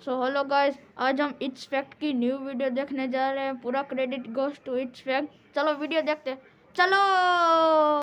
So hello guys, आज हम it's fact की न्यू वीडियो देखने जा रहे हैं। पूरा credit goes to it's fact. चलो वीडियो देखते हैं। चलो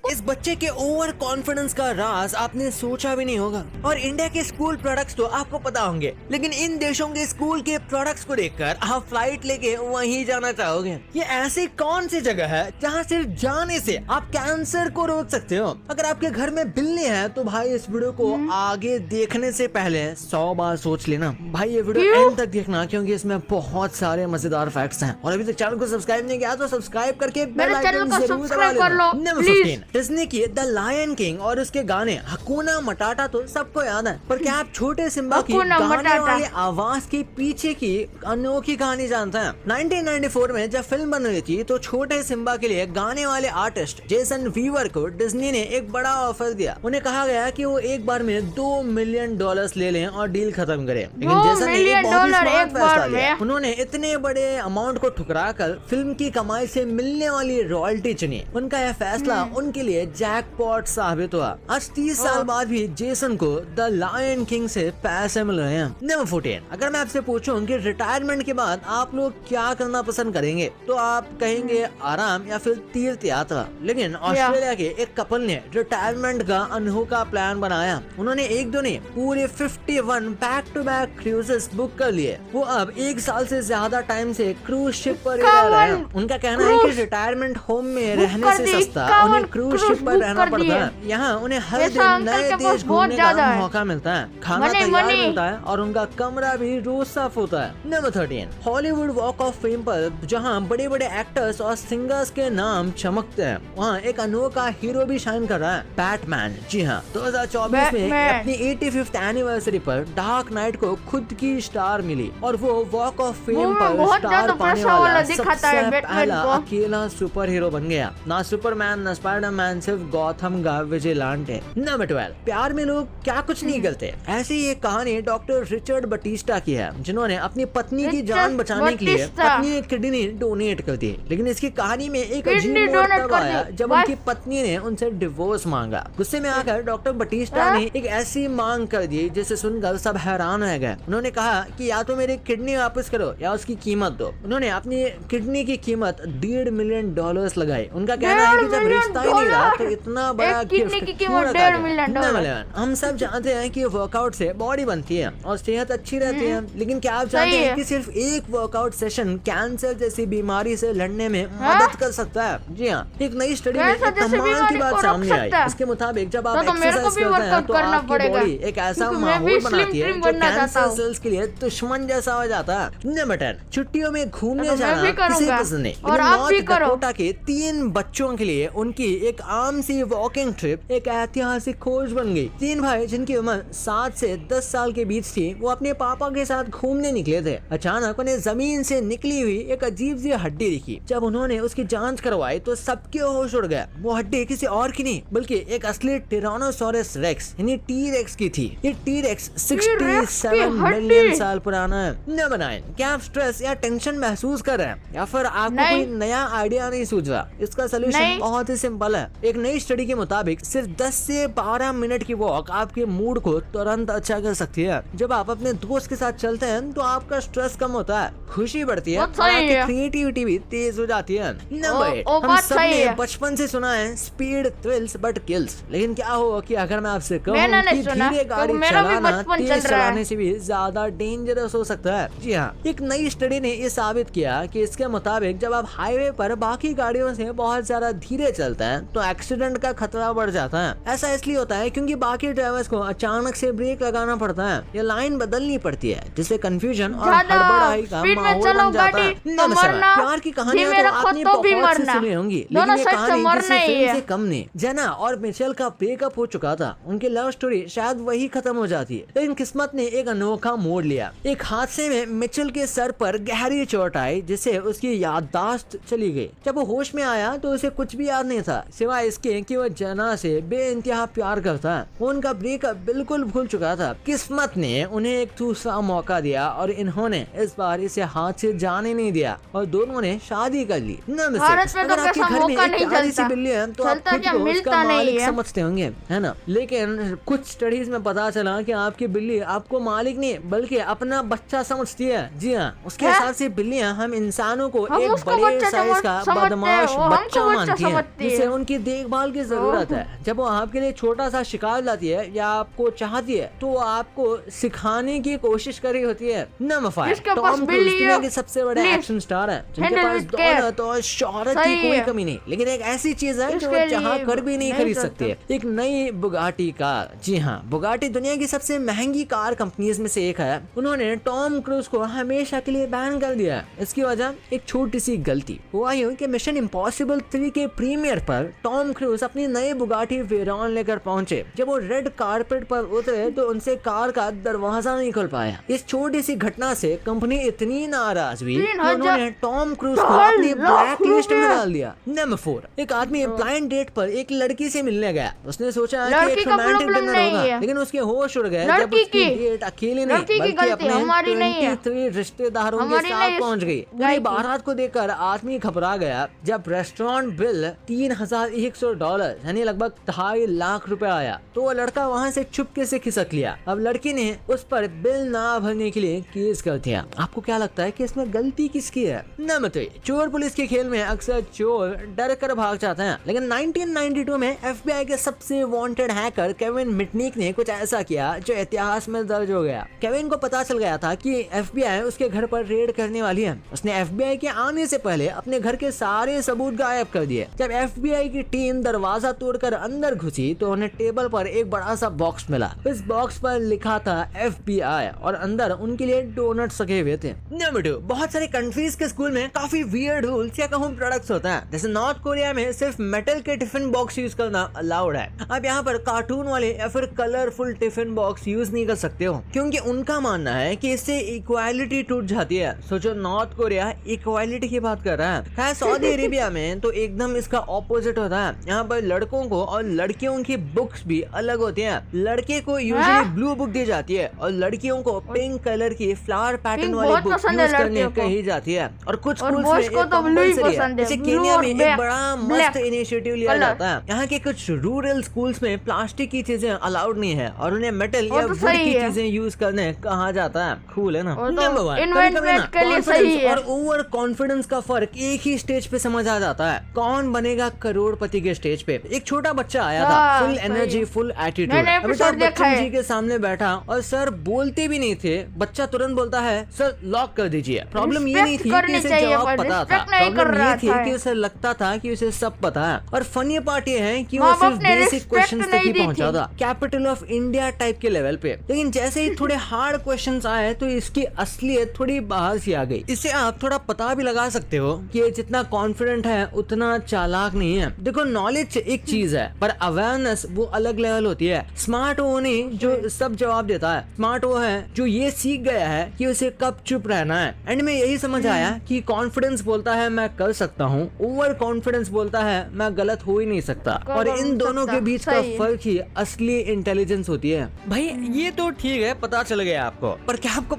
इस बच्चे के ओवर कॉन्फिडेंस का राज आपने सोचा भी नहीं होगा। और इंडिया के स्कूल प्रोडक्ट्स तो आपको पता होंगे, लेकिन इन देशों के स्कूल के प्रोडक्ट्स को देखकर आप फ्लाइट लेके वहीं जाना चाहोगे। ये ऐसी कौन सी जगह है जहाँ सिर्फ जाने से आप कैंसर को रोक सकते हो? अगर आपके घर में बिल्ली है तो भाई इस वीडियो को आगे देखने से पहले 100 बार सोच लेना। भाई ये वीडियो एंड तक देखना, क्योंकि इसमें बहुत सारे मजेदार फैक्ट्स हैं। और अभी तक चैनल को सब्सक्राइब नहीं किया तो सब्सक्राइब करके बेल आइकन जरूर दबा लेना। नंबर 15, डिज्नी की द लायन किंग और उसके गाने हकुना मटाटा तो सबको याद है, पर क्या आप छोटे सिम्बा की गाने वाली आवाज के पीछे की अनोखी कहानी जानते हैं? 1994 में जब फिल्म बन रही थी तो छोटे सिम्बा के लिए गाने वाले आर्टिस्ट जेसन वीवर को डिज्नी ने एक बड़ा ऑफर दिया। उन्हें कहा गया कि वो एक बार में $2 मिलियन ले लें और डील खत्म करें। लेकिन जेसन ने एक बहुत ही स्मार्ट फैसला लिया। उन्होंने इतने बड़े अमाउंट को ठुकराकर फिल्म की कमाई से मिलने वाली रॉयल्टी चुनी। उनका यह फैसला उनके लिए जैकपॉट साबित हुआ। आज 30 साल बाद भी जेसन को द लायन किंग से पैसे मिल रहे हैं। नंबर 14, अगर मैं आपसे पूछूं कि रिटायरमेंट के बाद आप लोग क्या करना पसंद करेंगे तो आप कहेंगे आराम या फिर तीर्थ यात्रा। लेकिन ऑस्ट्रेलिया के एक कपल ने रिटायरमेंट का अनोखा प्लान बनाया। उन्होंने एक दो नहीं पूरे 51 back to back cruises book कर लिए। वो अब 1 साल से ज्यादा टाइम से क्रूज शिप पर रह रहे हैं। उनका कहना है कि रिटायरमेट होम में रहने से सस्ता उन्हें क्रूज शिप पर रहना पड़ता है। यहाँ उन्हें हर दिन नए देश घूमने का मौका मिलता है, खाना तैयार मिलता है और उनका कमरा भी रोज साफ होता है। Number 13, Hollywood walk of fame पर जहाँ बड़े बड़े एक्टर्स और सिंगर्स के नाम चमकते हैं, वहाँ एक अनोखा हीरो भी शाइन कर रहा है, बैटमैन। जी हाँ, 2024 में अपनी 85th एनिवर्सरी पर डार्क नाइट को खुद की स्टार मिली और वो वॉक ऑफ फेम पर स्टार पाने वाला सबसे पहला अकेला सुपर हीरो बन गया। ना सुपरमैन ना स्पाइडरमैन, सिर्फ गॉथम का विजिलेंटे। नंबर 12, प्यार में लोग क्या कुछ नहीं करते। ऐसी एक कहानी डॉक्टर रिचर्ड बटिस्टा की है, जिन्होंने अपनी पत्नी की जान बचाने के लिए अपनी किडनी डोनेट कर दी। लेकिन इसकी कहानी में एक अजीब मोड़ तब आया जब उनकी पत्नी ने उनसे डिवोर्स मांगा। गुस्से में आकर डॉक्टर बटिस्टा ने एक ऐसी मांग कर दी जिसे सुनकर सब हैरान रह गए। उन्होंने कहा कि या तो मेरी किडनी वापस करो या उसकी कीमत दो। उन्होंने अपनी किडनी की कीमत $1.5 मिलियन लगाई। उनका कहना है कि जब रिश्ता ही नहीं रहा तो इतना बड़ा गिफ्ट क्यों रखा? हम सब जानते हैं कि वर्कआउट से बॉडी बनती है और सेहत अच्छी रहती है, लेकिन क्या आप जानते हैं कि सिर्फ एक वर्कआउट सेशन कैंसर जैसी बीमारी से लड़ने में मदद कर सकता है? जी हाँ, एक नई स्टडी में एक कमाल की बात सामने आई। इसके मुताबिक जब आप एक्सरसाइज करते हैं तो आपकी बॉडी एक ऐसा माहौल बनाती है जो कैंसर सेल्स के लिए दुश्मन जैसा हो जाता है। नंबर 10, छुट्टियों में घूमने जाना किसे पसंद नहीं, लेकिन नॉर्थ डकोटा के 3 बच्चों के लिए उनकी एक आम सी वॉकिंग ट्रिप एक ऐतिहासिक खोज बन गई। 3 भाई जिनकी उम्र 7 से 10 साल के बीच थी, वो अपने पापा के साथ घूमने निकले थे। अचानक उन्हें जमीन से निकली हुई एक अजीब सी हड्डी दिखी। जब उन्होंने उसकी जांच करवाई तो सबके होश उड़ गए। वो हड्डी किसी और की नहीं बल्कि एक असली टिरानोसॉरस रेक्स यानी टी-रेक्स की थी। ये टी-रेक्स 67 मिलियन साल पुराना है। नंबर 9, क्या आप स्ट्रेस या टेंशन महसूस कर रहे हैं या फिर आपको कोई नया आइडिया नहीं सूझ रहा? इसका सोल्यूशन बहुत ही सिंपल है। एक नई स्टडी के मुताबिक सिर्फ 10 से 12 मिनट की वॉक आपके मूड को तुरंत अच्छा कर सकती है। जब आप अपने दोस्त के साथ चलते हैं तो आपका स्ट्रेस कम होता है, खुशी बढ़ती है और आपकी क्रिएटिविटी भी तेज हो जाती है। नंबर 8, हम सबने बचपन से सुना है स्पीड थ्रिल्स बट किल्स, लेकिन क्या हो कि अगर मैं आपसे कहूँ कि धीरे गाड़ी चलाना तेज चलाने से भी ज्यादा डेंजरस हो सकता है? जी हाँ, एक नई स्टडी ने ये साबित किया कि इसके मुताबिक जब आप हाईवे पर बाकी गाड़ियों से बहुत ज्यादा धीरे चलते हैं तो एक्सीडेंट का खतरा बढ़ जाता है। ऐसा इसलिए होता है क्योंकि बाकी ड्राइवर्स को अचानक से ब्रेक लगाना पड़ता है या लाइन बदलनी पड़ती है, जिससे कंफ्यूजन और हड़बड़ाई का माहौल बन जाता है। प्यार की कहानियां तो आपने बहुत सी सुनी होंगी, लेकिन ये कहानी किसी फिल्म से कम नहीं। जेना और मिचेल का ब्रेकअप हो चुका था, उनकी लव स्टोरी शायद वही खत्म हो जाती है, लेकिन किस्मत ने एक अनोखा मोड़ लिया। एक हादसे में मिचेल के सर पर गहरी चोट आई जिससे उसकी याददाश्त चली गई। जब वो होश में आया तो उसे कुछ भी याद नहीं था, सिर्फ सिवाय इसके कि वो जना से बेइंतहा प्यार करता है। वो उनका ब्रेकअप बिल्कुल भूल चुका था। किस्मत ने उन्हें एक दूसरा मौका दिया और इन्होंने इस बार इसे हाथ से जाने नहीं दिया और दोनों ने शादी कर ली। भारत में तो अगर आपके कैसा घर में मौका एक नहीं प्यारी सी चलता। बिल्ली है तो आप चलता खुद क्या, को मिलता उसका नहीं मालिक है। समझते होंगे, है ना। लेकिन कुछ स्टडीज में पता चला कि आपकी बिल्ली आपको मालिक नहीं बल्कि अपना बच्चा समझती है। जी हाँ, उसके है? हिसाब से बिल्लियाँ हम इंसानों को हम एक उसको बड़े बच्चा साइज का समझते हैं, बदमाश वो हमको बच्चा बच्चा मानती है समझती है। जिसे उनकी देखभाल की जरूरत है। जब वो आपके लिए छोटा सा शिकार लाती है या आपको चाहती है तो वो आपको सिखाने की कोशिश कर रही होती है। नमफायर जिसके पास टॉम क्रूज बिल्ली दुनिया है, के सबसे बड़े please, एक्शन स्टार हैं, जिनके handle पास with care। दौलत और शोहरत की सही कोई है। कमी नहीं, लेकिन एक ऐसी चीज है जो इसके वो चाह लिए कर भी नहीं नहीं खरीद सकते। सकती है, एक नई बुगाटी कार। जी हाँ, बुगाटी दुनिया की सबसे महंगी कार कंपनीज में से एक है। उन्होंने टॉम क्रूज को हमेशा के लिए बैन कर दिया। इसकी वजह एक छोटी सी गलती हुआ यूं कि मिशन इम्पॉसिबल 3 के प्रीमियर पर टॉम क्रूज अपनी नई बुगाटी वेरॉन लेकर पहुंचे। जब वो रेड कारपेट पर उतरे तो उनसे कार का दरवाजा नहीं खुल पाया। इस छोटी सी घटना से कंपनी इतनी नाराज हुई कि उन्होंने टॉम क्रूज को अपनी ब्लैक लिस्ट में डाल दिया। नंबर 4, एक आदमी ब्लाइंड डेट पर एक लड़की से मिलने गया। उसने सोचा कि लड़की एक का रोमांटिक problem डिनर नहीं होगा, है। लेकिन उसके होश उड़ गए जब लड़की उसकी की- डेट अकेले नहीं लड़की की बल्कि गलती, अपने हमारी नहीं है। 23 रिश्तेदारों के हमारी साथ नहीं, पहुंच गई। गाय पूरी की। बारात को देखकर आदमी घबरा गया जब रेस्टोरेंट बिल $3,100 यानी लगभग 2.5 लाख रुपए आया तो वो लड़का वहाँ से चुपके से खिसक लिया। अब लड़की ने उस पर बिल ना भरने के लिए केस कर दिया। आपको क्या लगता है कि इसमें गलती किसकी है? नंबर 3, चोर पुलिस के खेल में अक्सर चोर डर कर भाग जाते हैं, लेकिन 1992 में FBI के सबसे वांटेड हैकर केविन मिटनिक ने कुछ ऐसा किया जो इतिहास में दर्ज हो गया। केविन को पता चल गया था कि FBI उसके घर पर रेड करने वाली है। उसने FBI के आने से पहले अपने घर के सारे सबूत गायब कर दिए। जब FBI की टीम दरवाजा तोड़कर अंदर घुसी तो उन्हें टेबल पर एक बड़ा सा बॉक्स मिला। इस बॉक्स पर लिखा था FBI और अंदर उनके लिए डोनट सके हुए थे। नंबर 2, बहुत सारे कंट्रीज के स्कूल में काफी वियर्ड रूल्स या कहूँ प्रोडक्ट्स होता है। जैसे नॉर्थ कोरिया में सिर्फ मेटल के टिफिन बॉक्स यूज करना अलाउड है। आप यहाँ पर कार्टून वाले या फिर कलरफुल टिफिन बॉक्स यूज नहीं कर सकते हो, क्योंकि उनका मानना है कि इससे इक्वालिटी टूट जाती है। सोचो, नॉर्थ कोरिया इक्वालिटी की बात कर रहा है। खैर सऊदी अरेबिया में तो एकदम इसका ऑपोजिट होता है। यहाँ पर लड़कों को और लड़कियों की बुक्स भी अलग होती हैं। लड़के को यूजुअली ब्लू बुक दी जाती है और लड़कियों को पिंक कलर की फ्लावर पैटर्न पिंक वाली बहुत बुक पसंद है यूज करने लड़कियों को। कही जाती है। और कुछ और स्कूल्स में बॉयज को ये तो ब्लू ही कंपलसरी है। पसंद है, जैसे ब्लू केन्या और में एक ब्लैक- बड़ा मस्त ब्लैक इनिशिएटिव लिया कलर। जाता है। यहाँ के कुछ रूरल स्कूल्स में प्लास्टिक की चीजें अलाउड नहीं है और उन्हें मेटल वो या तो वुड सही की है। चीजें यूज करने कहा जाता है। कूल है ना। वो तो नंबर 1, इन्वेस्टमेंट के लिए सही है। और ओवर कॉन्फिडेंस का फर्क एक ही स्टेज पे समझ आ जाता है। कौन बनेगा करोड़पति के स्टेज पे? एक छोटा बच्चा आया था, हाँ, फुल सही एनर्जी, है। Full attitude. मैंने एपिसोड देखा बच्चन है। जी के सामने बैठा और सर बोलते भी नहीं थे। बच्चा तुरंत बोलता है, सर लॉक कर दीजिए। प्रॉब्लम ये नहीं थी Respect कि करनी उसे चाहिए, जवाब पर पता था, respect नहीं कर प्रॉब्लम रहा ये थी था। कि उसे लगता था कि उसे सब पता है। और फनी पार्ट ये है कि वो माँ सिर्फ बाप ने बेसिक respect क्वेश्चंस तक नहीं ही दी पहुंचा थी। था, कैपिटल ऑफ इंडिया टाइप के लेवल पे। लेकिन जैसे ही थोड़े हार्ड क्वेश्चंस आए तो इसकी असलियत थोड़ी बाहर सी आ गई। इससे आप थोड़ा पता भी लगा सकते हो कि ये जितना कॉन्फिडेंट है उतना चालाक नहीं है। देखो, नॉलेज एक चीज है पर अवेयरनेस वो अलग लेवल होती है। स्मार्ट वो नहीं जो सब जवाब देता है, स्मार्ट वो है जो ये सीख गया है कि उसे कब चुप रहना है। एंड में यही समझ आया कि कॉन्फिडेंस बोलता है मैं कर सकता हूँ, ओवर कॉन्फिडेंस बोलता है मैं गलत हो ही नहीं सकता। और इन दोनों के बीच का सही है। फर्क ही असली इंटेलिजेंस होती है। भाई ये तो ठीक है, पता चल गया आपको, पर क्या आपको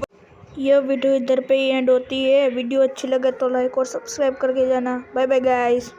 यह वीडियो इधर पे ही एंड होती है। वीडियो अच्छी लगे तो लाइक और सब्सक्राइब करके जाना। Bye bye guys.